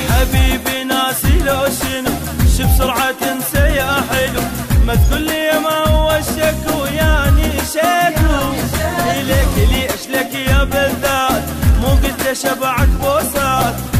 حبيبي ناسي لو شنو بسرعة تنسى يا حلو، ما تقول لي ما هو الشك وياني شكو ليك ليش لك يا بالذات، مو قلت شبعك بوسات